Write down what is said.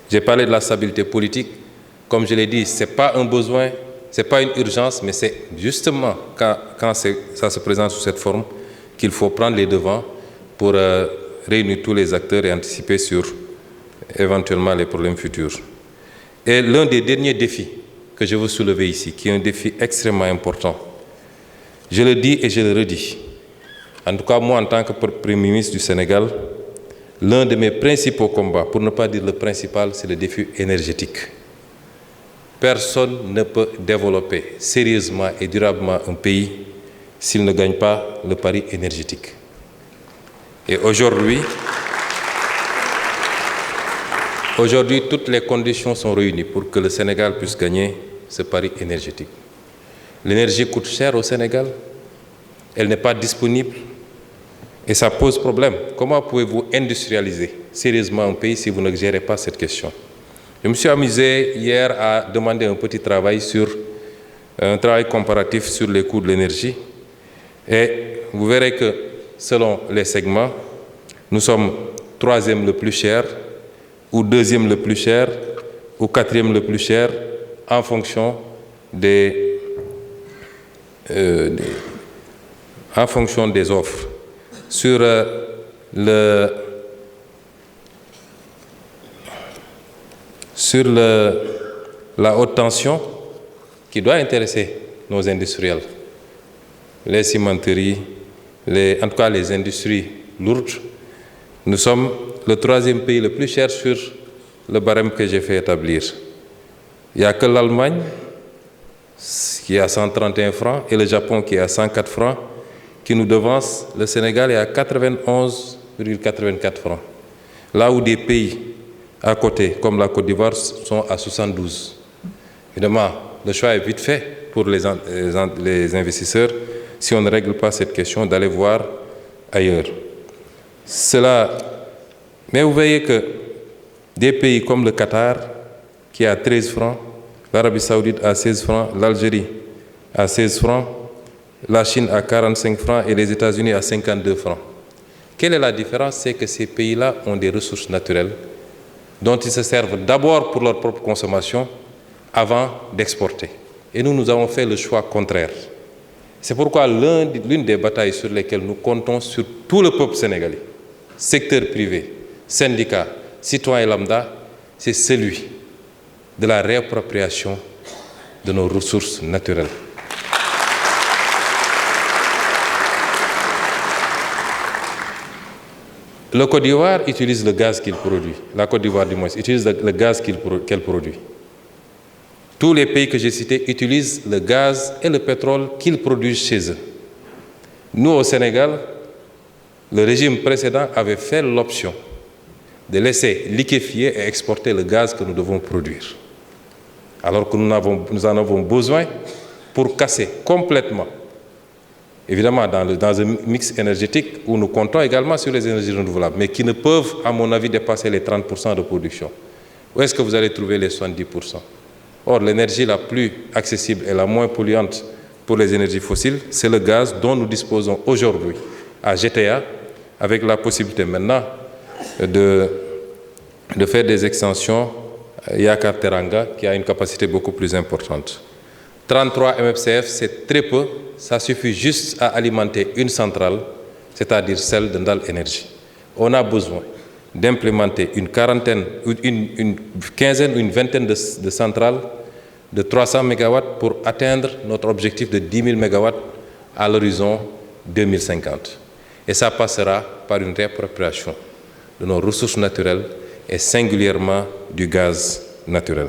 J'ai parlé de la stabilité politique. Comme je l'ai dit, ce n'est pas un besoin, ce n'est pas une urgence, mais c'est justement quand ça se présente sous cette forme qu'il faut prendre les devants pour réunir tous les acteurs et anticiper sur éventuellement les problèmes futurs. Et l'un des derniers défis que je veux soulever ici, qui est un défi extrêmement important, je le dis et je le redis. En tout cas, moi, en tant que Premier ministre du Sénégal, l'un de mes principaux combats, pour ne pas dire le principal, c'est le défi énergétique. Personne ne peut développer sérieusement et durablement un pays s'il ne gagne pas le pari énergétique. Et aujourd'hui, toutes les conditions sont réunies pour que le Sénégal puisse gagner ce pari énergétique. L'énergie coûte cher au Sénégal, elle n'est pas disponible et ça pose problème. Comment pouvez-vous industrialiser sérieusement un pays si vous ne gérez pas cette question? Je me suis amusé hier à demander un petit travail comparatif sur les coûts de l'énergie et vous verrez que selon les segments, nous sommes troisième le plus cher, ou deuxième le plus cher, ou quatrième le plus cher, en fonction des offres. Sur la haute tension, qui doit intéresser nos industriels, les cimenteries, en tout cas les industries lourdes, nous sommes le troisième pays le plus cher sur le barème que j'ai fait établir. Il n'y a que l'Allemagne qui est à 131 francs et le Japon qui est à 104 francs qui nous devance. Le Sénégal est à 91,84 francs. Là où des pays à côté, comme la Côte d'Ivoire, sont à 72. Évidemment, le choix est vite fait pour les investisseurs si on ne règle pas cette question d'aller voir ailleurs. Mais vous voyez que des pays comme le Qatar, qui est à 13 francs, l'Arabie Saoudite à 16 francs, l'Algérie à 16 francs, la Chine à 45 francs et les États-Unis à 52 francs. Quelle est la différence? C'est que ces pays-là ont des ressources naturelles dont ils se servent d'abord pour leur propre consommation avant d'exporter. Et nous avons fait le choix contraire. C'est pourquoi l'une des batailles sur lesquelles nous comptons sur tout le peuple sénégalais, secteur privé, syndicats, citoyens lambda, c'est celui de la réappropriation de nos ressources naturelles. Le Côte d'Ivoire utilise le gaz qu'il produit. La Côte d'Ivoire, du moins, utilise le gaz qu'elle produit. Tous les pays que j'ai cités utilisent le gaz et le pétrole qu'ils produisent chez eux. Nous, au Sénégal, le régime précédent avait fait l'option de laisser liquéfier et exporter le gaz que nous devons produire. Alors que nous en avons besoin pour casser complètement, évidemment dans un mix énergétique où nous comptons également sur les énergies renouvelables, mais qui ne peuvent, à mon avis, dépasser les 30% de production. Où est-ce que vous allez trouver les 70%? Or, l'énergie la plus accessible et la moins polluante pour les énergies fossiles, c'est le gaz dont nous disposons aujourd'hui à GTA, avec la possibilité maintenant de faire des extensions Yakar Teranga, qui a une capacité beaucoup plus importante. 33 MFCF, c'est très peu, ça suffit juste à alimenter une centrale, c'est-à-dire celle de Ndal Énergie. On a besoin d'implémenter une quinzaine ou une vingtaine de centrales de 300 MW pour atteindre notre objectif de 10 000 MW à l'horizon 2050. Et ça passera par une réappropriation de nos ressources naturelles et singulièrement du gaz naturel.